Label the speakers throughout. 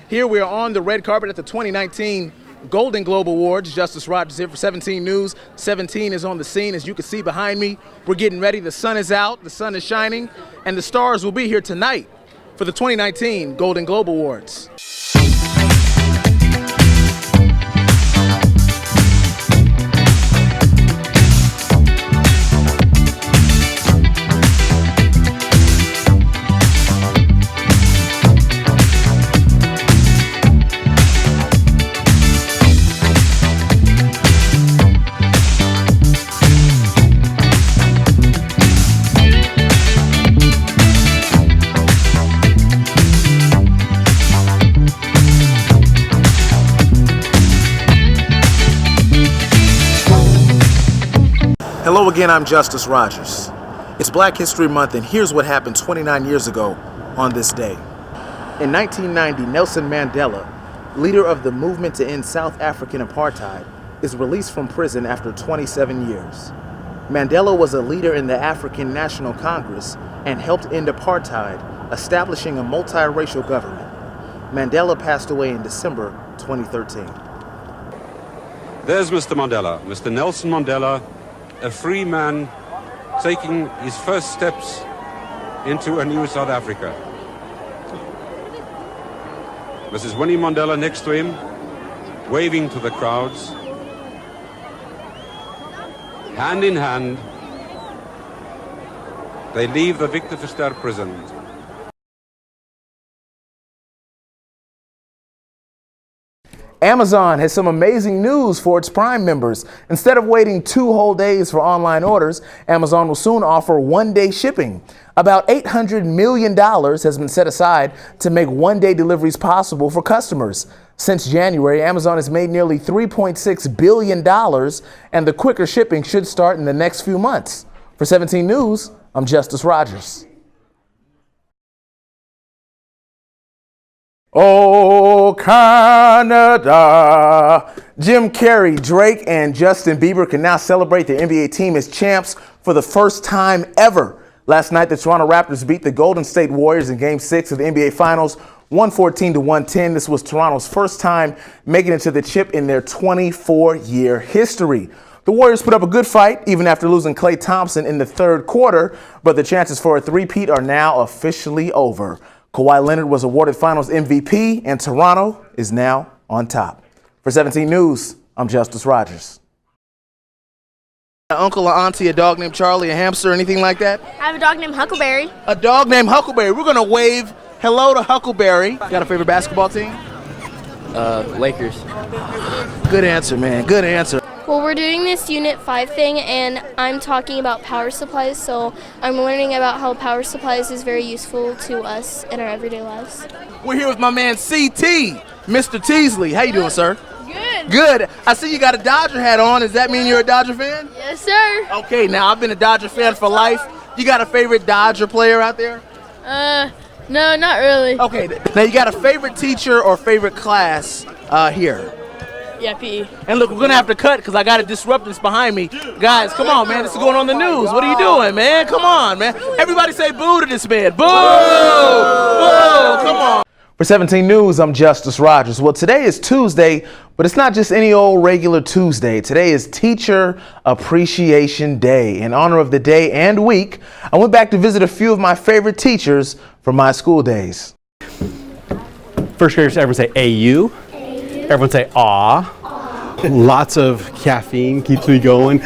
Speaker 1: Here we are on the red carpet at the 2019 Golden Globe Awards. Justus Rogers here for 17 News. 17 is on the scene, as you can see behind me. We're getting ready. The sun is out, the sun is shining, and the stars will be here tonight for the 2019 Golden Globe Awards. Hello again, I'm Justus Rogers. It's Black History Month, and here's what happened 29 years ago on this day. In 1990, Nelson Mandela, leader of the movement to end South African apartheid, is released from prison after 27 years. Mandela was a leader in the African National Congress and helped end apartheid, establishing a multiracial government. Mandela passed away in December 2013.
Speaker 2: There's Mr. Mandela, Mr. Nelson Mandela, a free man taking his first steps into a new South Africa. Mrs. Winnie Mandela next to him, waving to the crowds. Hand in hand, they leave the Victor Verster prison.
Speaker 1: Amazon has some amazing news for its Prime members. Instead of waiting 2 whole days for online orders, Amazon will soon offer one-day shipping. About $800 million has been set aside to make one-day deliveries possible for customers. Since January, Amazon has made nearly $3.6 billion, and the quicker shipping should start in the next few months. For 17 News, I'm Justus Rogers. Oh, Canada. Jim Carrey, Drake, and Justin Bieber can now celebrate their NBA team as champs for the first time ever. Last night, the Toronto Raptors beat the Golden State Warriors in Game 6 of the NBA Finals, 114-110. This was Toronto's first time making it to the chip in their 24-year history. The Warriors put up a good fight, even after losing Klay Thompson in the third quarter, but the chances for a three-peat are now officially over. Kawhi Leonard was awarded Finals MVP, and Toronto is now on top. For 17 News, I'm Justus Rogers. An uncle or auntie, a dog named Charlie, a hamster, anything like that?
Speaker 3: I have a dog named Huckleberry.
Speaker 1: A dog named Huckleberry. We're going to wave hello to Huckleberry. Got a favorite basketball team?
Speaker 4: Lakers.
Speaker 1: Good answer, man. Good answer.
Speaker 3: Well, we're doing this Unit 5 thing, and I'm talking about power supplies, so I'm learning about how power supplies is very useful to us in our everyday lives.
Speaker 1: We're here with my man CT, Mr. Teasley. How you doing, sir?
Speaker 3: Good.
Speaker 1: Good. I see you got a Dodger hat on. Does that mean you're a Dodger fan?
Speaker 3: Yes, sir.
Speaker 1: Okay, now I've been a Dodger fan for life. You got a favorite Dodger player out there?
Speaker 3: No, not really.
Speaker 1: Okay, now you got a favorite teacher or favorite class here?
Speaker 3: Yeah, PE.
Speaker 1: And look, we're going to have to cut because I got to disrupt this behind me. Guys, come on, man. This is going on the news. What are you doing, man? Come on, man. Everybody say boo to this man. Boo! Boo! Come on. For 17 News, I'm Justus Rogers. Well, today is Tuesday, but it's not just any old regular Tuesday. Today is Teacher Appreciation Day. In honor of the day and week, I went back to visit a few of my favorite teachers from my school days.
Speaker 5: First graders, everyone say AU. Everyone say aw. Lots of caffeine keeps me going.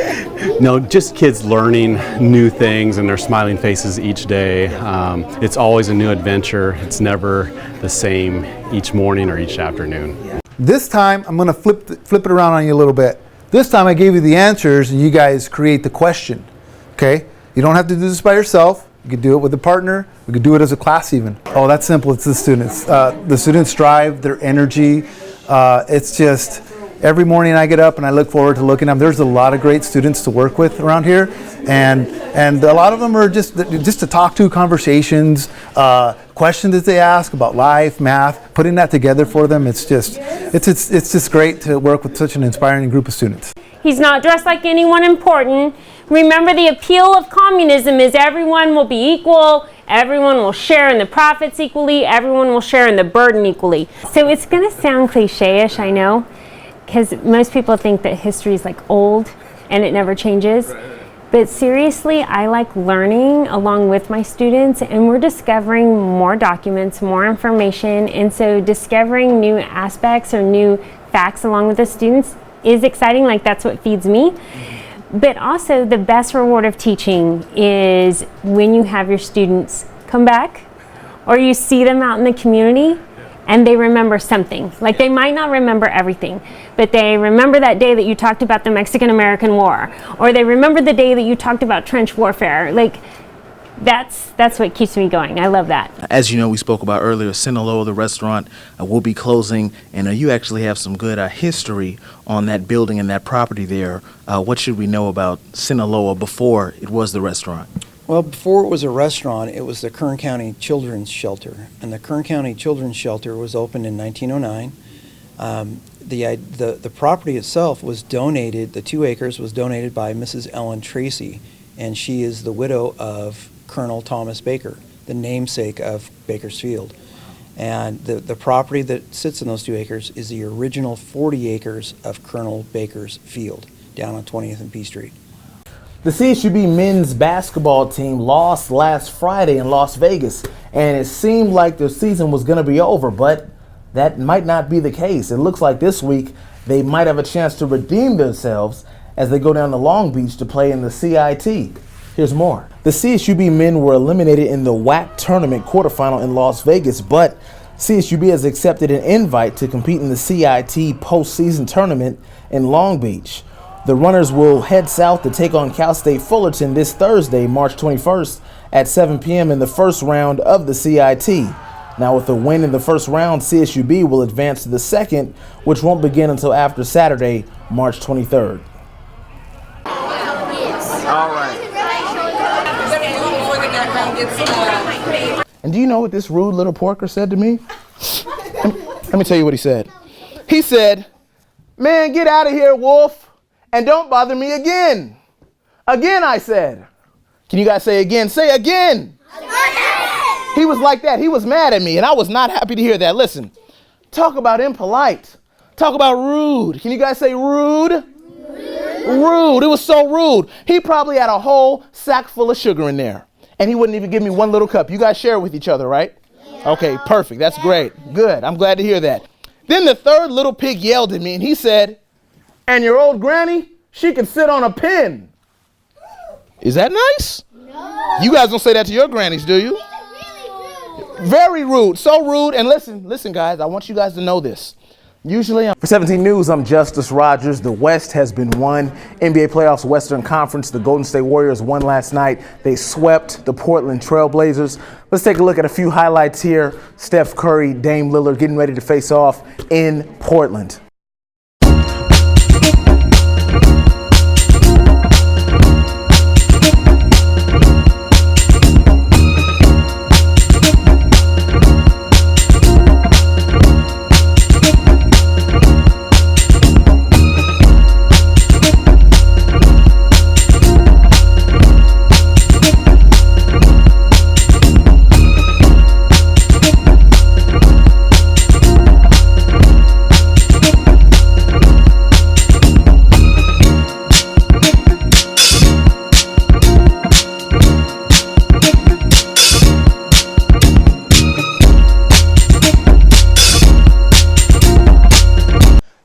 Speaker 5: No, just kids learning new things and their smiling faces each day. It's always a new adventure. It's never the same each morning or each afternoon.
Speaker 6: This time, I'm going to flip it around on you a little bit. This time I gave you the answers and you guys create the question. Okay? You don't have to do this by yourself. You could do it with a partner. We could do it as a class even. Oh, that's simple. It's the students. The students drive their energy. It's just every morning I get up and I look forward to looking at them. There's a lot of great students to work with around here, and a lot of them are just to talk to, conversations, questions that they ask about life, math, putting that together for them. It's just great to work with such an inspiring group of students.
Speaker 7: He's not dressed like anyone important. Remember, the appeal of communism is everyone will be equal, everyone will share in the profits equally, everyone will share in the burden equally. So it's going to sound cliche-ish, I know, because most people think that history is like old and it never changes. But seriously, I like learning along with my students, and we're discovering more documents, more information, and so discovering new aspects or new facts along with the students is exciting. Like, that's what feeds me. But also, the best reward of teaching is when you have your students come back or you see them out in the community and they remember something. Like, they might not remember everything, but they remember that day that you talked about the Mexican-American War, or they remember the day that you talked about trench warfare. Like, that's what keeps me going. I love that.
Speaker 1: As you know, we spoke about earlier, Sinaloa, the restaurant, will be closing, and you actually have some good history on that building and that property there. What should we know about Sinaloa before it was the restaurant?
Speaker 8: Well, before it was a restaurant, it was the Kern County Children's Shelter, and the Kern County Children's Shelter was opened in 1909. The property itself was donated, the 2 acres was donated by Mrs. Ellen Tracy, and she is the widow of Colonel Thomas Baker, the namesake of Bakersfield. And the property that sits in those 2 acres is the original 40 acres of Colonel Baker's field down on 20th and P Street.
Speaker 1: The CSUB men's basketball team lost last Friday in Las Vegas, and it seemed like their season was going to be over, but that might not be the case. It looks like this week they might have a chance to redeem themselves as they go down to Long Beach to play in the CIT. Here's more. The CSUB men were eliminated in the WAC tournament quarterfinal in Las Vegas, but CSUB has accepted an invite to compete in the CIT postseason tournament in Long Beach. The runners will head south to take on Cal State Fullerton this Thursday, March 21st at 7 p.m. in the first round of the CIT. Now, with a win in the first round, CSUB will advance to the second, which won't begin until after Saturday, March 23rd. All right. And do you know what this rude little porker said to me? Let me tell you what he said. He said, "Man, get out of here, Wolf, and don't bother me again." Again, I said. Can you guys say again? Say again. Again. He was like that. He was mad at me, and I was not happy to hear that. Listen, talk about impolite. Talk about rude. Can you guys say rude? Rude. It was so rude. He probably had a whole sack full of sugar in there, and he wouldn't even give me one little cup. You guys share with each other, right? Yeah. Okay, perfect. That's great. Good. I'm glad to hear that. Then the third little pig yelled at me, and he said, "And your old granny, she can sit on a pin." Is that nice? No. You guys don't say that to your grannies, do you? Really rude. Very rude. So rude. And listen, guys, I want you guys to know this. Usually, for 17 News, I'm Justus Rogers. The West has been won. NBA playoffs, Western Conference. The Golden State Warriors won last night. They swept the Portland Trail Blazers. Let's take a look at a few highlights here. Steph Curry, Dame Lillard getting ready to face off in Portland.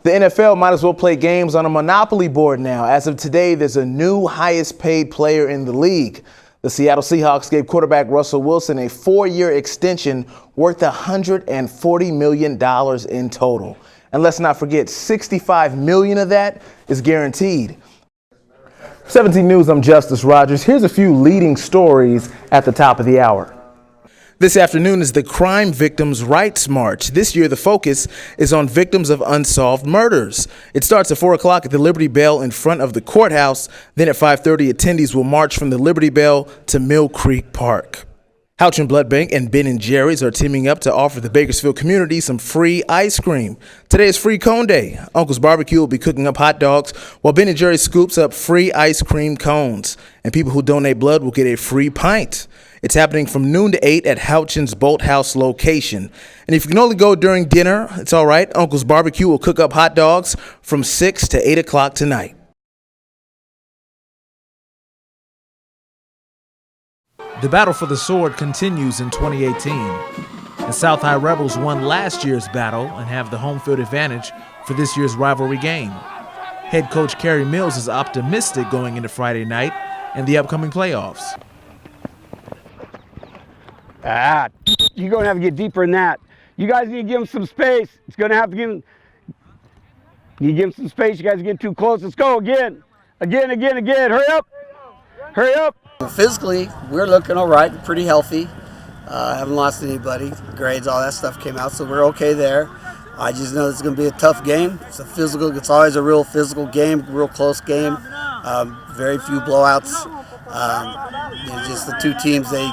Speaker 1: The NFL might as well play games on a Monopoly board now. As of today, there's a new highest paid player in the league. The Seattle Seahawks gave quarterback Russell Wilson a 4-year extension worth $140 million in total. And let's not forget, $65 million of that is guaranteed. 17 News, I'm Justus Rogers. Here's a few leading stories at the top of the hour. This afternoon is the Crime Victims' Rights March. This year, the focus is on victims of unsolved murders. It starts at 4 o'clock at the Liberty Bell in front of the courthouse. Then at 5:30, attendees will march from the Liberty Bell to Mill Creek Park. Houchin Blood Bank and Ben & Jerry's are teaming up to offer the Bakersfield community some free ice cream. Today is Free Cone Day. Uncle's Barbecue will be cooking up hot dogs while Ben & Jerry's scoops up free ice cream cones. And people who donate blood will get a free pint. It's happening from noon to 8 at Houchin's Boathouse location. And if you can only go during dinner, it's all right. Uncle's Barbecue will cook up hot dogs from 6 to 8 o'clock tonight.
Speaker 9: The battle for the sword continues in 2018. The South High Rebels won last year's battle and have the home field advantage for this year's rivalry game. Head coach Kerry Mills is optimistic going into Friday night and the upcoming playoffs.
Speaker 10: You're going to have to get deeper than that. You guys need to give him some space. It's going to have to give him, you give him some space. You guys get too close. Let's go again. Again. Hurry up. Hurry up.
Speaker 11: Physically, we're looking all right, pretty healthy. Haven't lost anybody. Grades, all that stuff came out, so we're okay there. I just know it's going to be a tough game. It's always a real physical game, real close game. Very few blowouts. Just the two teams, they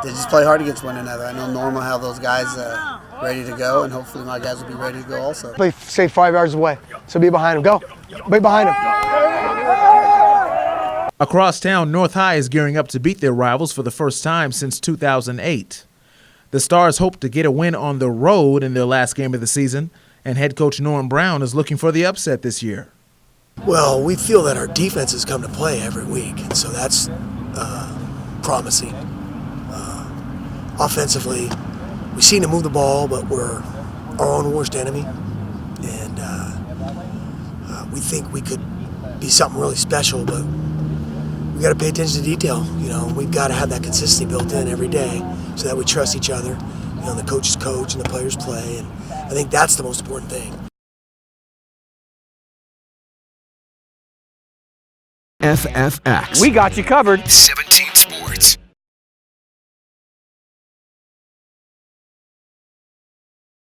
Speaker 11: just play hard against one another. I know Norm will have those guys ready to go, and hopefully my guys will be ready to go also.
Speaker 12: Play, say 5 yards away, so be behind him. Go. Be behind him.
Speaker 9: Across town, North High is gearing up to beat their rivals for the first time since 2008. The Stars hope to get a win on the road in their last game of the season, and head coach Norm Brown is looking for the upset this year.
Speaker 12: Well, we feel that our defense has come to play every week, and so that's promising. Offensively, we seem to move the ball, but we're our own worst enemy, and we think we could be something really special, but we got to pay attention to detail. We've got to have that consistency built in every day so that we trust each other. The coaches coach and the players play, and I think that's the most important thing.
Speaker 13: FFX.
Speaker 10: We got you covered.
Speaker 13: 17